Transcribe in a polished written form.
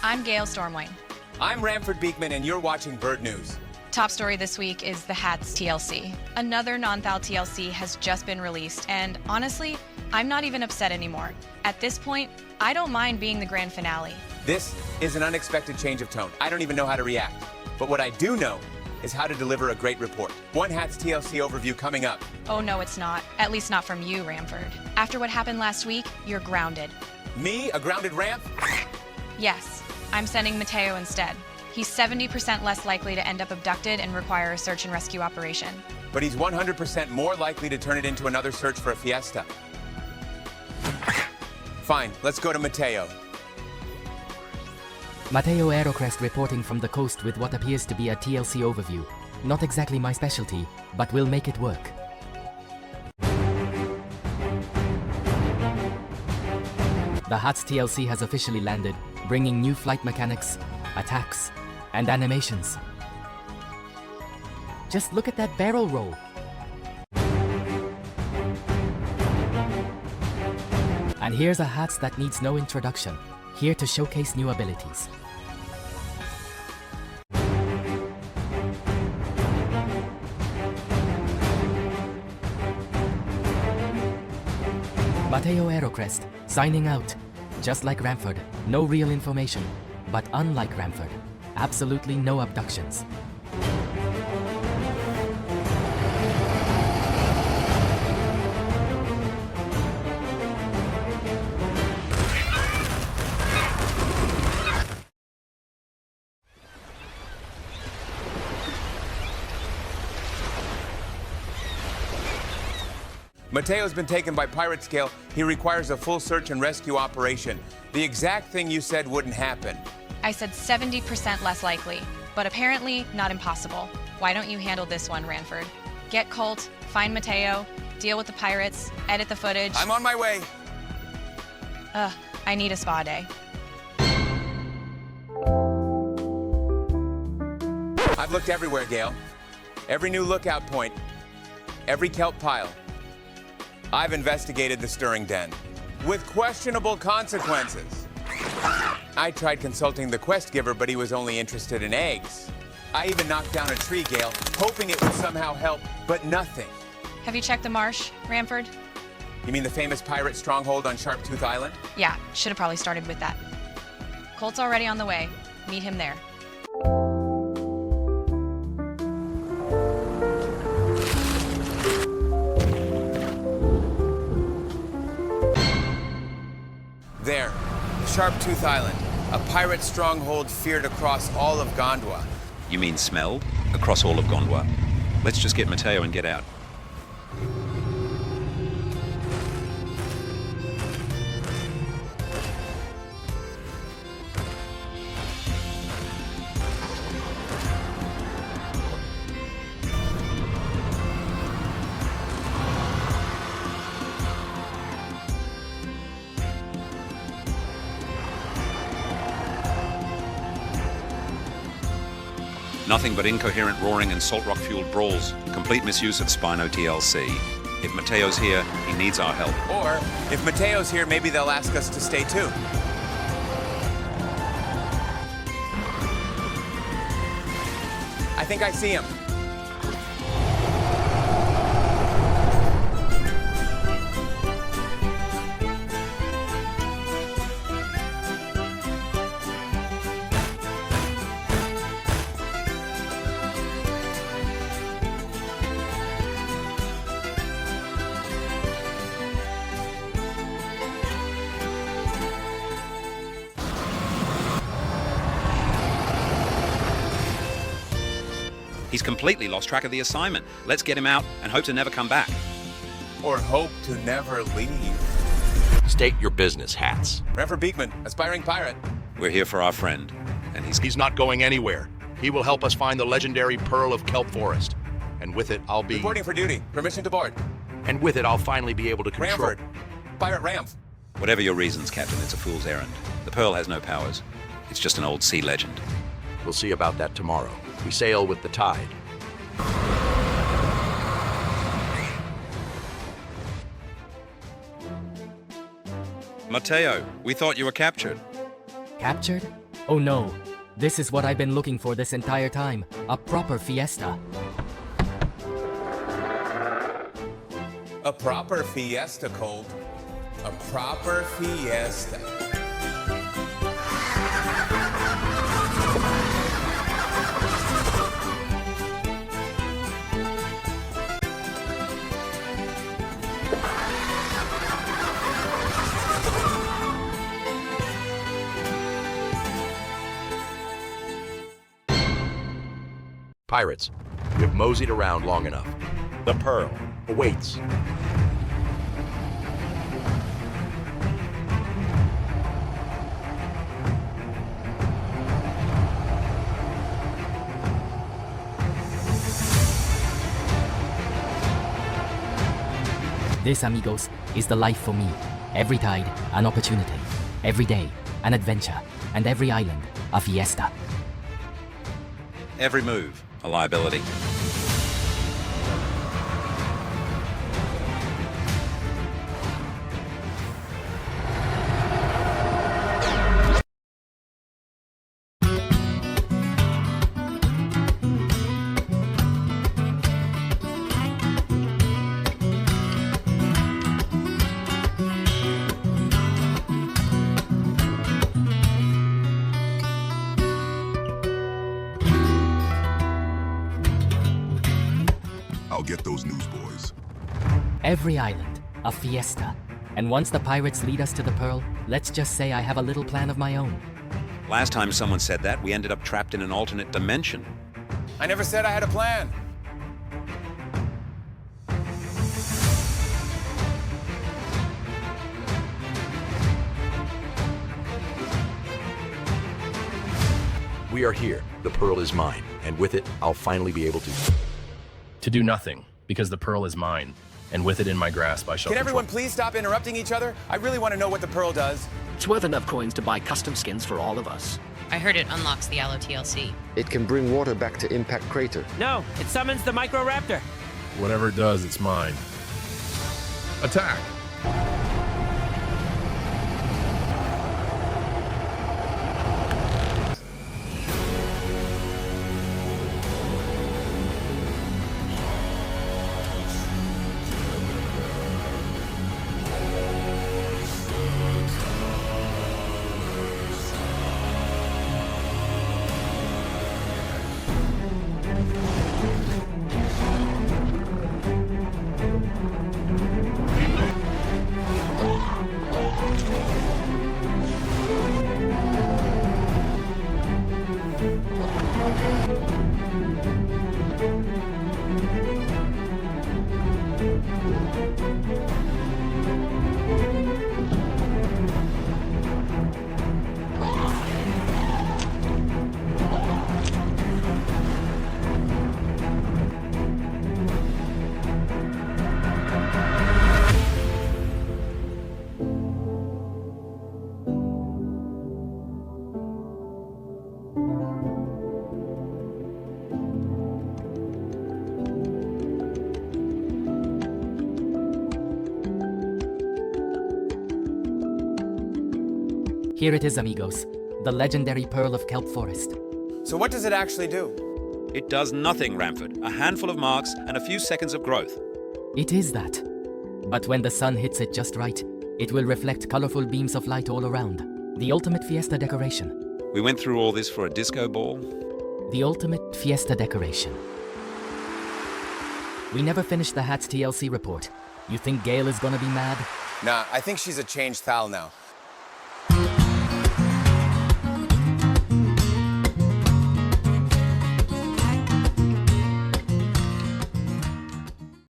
I'm Gail Stormwine. I'm Ramford Beekman, and you're watching BiRD News. Top story this week is the hatz TLC. Another non-thal TLC has just been released, and honestly, I'm not even upset anymore. At this point, I don't mind being the grand finale. This is an unexpected change of tone. I don't even know how to react. But what I do know is how to deliver a great report. One hatz TLC overview coming up. Oh no, it's not. At least not from you, Ramford. After what happened last week, you're grounded. Me, a grounded ramp? Yes, I'm sending Mateo instead. He's 70% less likely to end up abducted and require a search and rescue operation. But he's 100% more likely to turn it into another search for a fiesta. Fine, let's go to Mateo. Mateo Aerocrest reporting from the coast with what appears to be a TLC overview. Not exactly my specialty, but we'll make it work. The hatz TLC has officially landed, bringing new flight mechanics, attacks, and animations. Just look at that barrel roll. And here's a hatz that needs no introduction, here to showcase new abilities. Mateo Aerocrest, signing out. Just like Ramford, no real information. But unlike Ramford, absolutely no abductions. Mateo's been taken by pirate scale. He requires a full search and rescue operation. The exact thing you said wouldn't happen. I said 70% less likely, but apparently not impossible. Why don't you handle this one, Ramford? Get Colt, find Mateo, deal with the pirates, edit the footage. I'm on my way. I need a spa day. I've looked everywhere, Gail. Every new lookout point, every kelp pile. I've investigated the stirring den, with questionable consequences. I tried consulting the quest giver, but he was only interested in eggs. I even knocked down a tree, Gail, hoping it would somehow help, but nothing. Have you checked the marsh, Ramford? You mean the famous pirate stronghold on Sharp-Tooth Island? Yeah, should have probably started with that. Colt's already on the way. Meet him there. There, Sharp-Tooth Island, a pirate stronghold feared across all of Gondwa. You mean smell? Across all of Gondwa. Let's just get Mateo and get out. Nothing but incoherent roaring and salt rock-fueled brawls. Complete misuse of Spino TLC. If Mateo's here, he needs our help. Or, if Mateo's here, maybe they'll ask us to stay too. I think I see him. He's completely lost track of the assignment. Let's get him out and hope to never come back. Or hope to never leave. State your business, Hatz. Ramford Beekman, aspiring pirate. We're here for our friend, and He's not going anywhere. He will help us find the legendary Pearl of Kelp Forest. And with it, I'll be... Reporting for duty. Permission to board. And with it, I'll finally be able to control... Ramford. Pirate Ramf. Whatever your reasons, Captain, it's a fool's errand. The Pearl has no powers. It's just an old sea legend. We'll see about that tomorrow. We sail with the tide. Mateo, we thought you were captured. Captured? Oh no, this is what I've been looking for this entire time. A proper fiesta. A proper fiesta, Colt. A proper fiesta. Pirates, we've moseyed around long enough. The Pearl Awaits. This, amigos, is the life for me. Every tide, an opportunity. Every day, an adventure. And every island, a fiesta. Every move, a liability. I'll get those newsboys. Every island, a fiesta. And once the pirates lead us to the Pearl, let's just say I have a little plan of my own. Last time someone said that, we ended up trapped in an alternate dimension. I never said I had a plan. We are here. The Pearl is mine, and with it, I'll finally be able to do nothing, because the Pearl is mine, and with it in my grasp, I shall Can everyone control. please stop interrupting each other? I really want to know what the Pearl does. It's worth enough coins to buy custom skins for all of us. I heard it unlocks the Allo TLC. It can bring water back to Impact Crater. No, it summons the Microraptor. Whatever it does, it's mine. Attack! Here it is, amigos. The legendary Pearl of Kelp Forest. So what does it actually do? It does nothing, Ramford. A handful of marks and a few seconds of growth. It is that. But when the sun hits it just right, it will reflect colorful beams of light all around. The ultimate fiesta decoration. We went through all this for a disco ball? The ultimate fiesta decoration. We never finished the hatz TLC report. You think Gale is gonna be mad? Nah, I think she's a changed Thal now.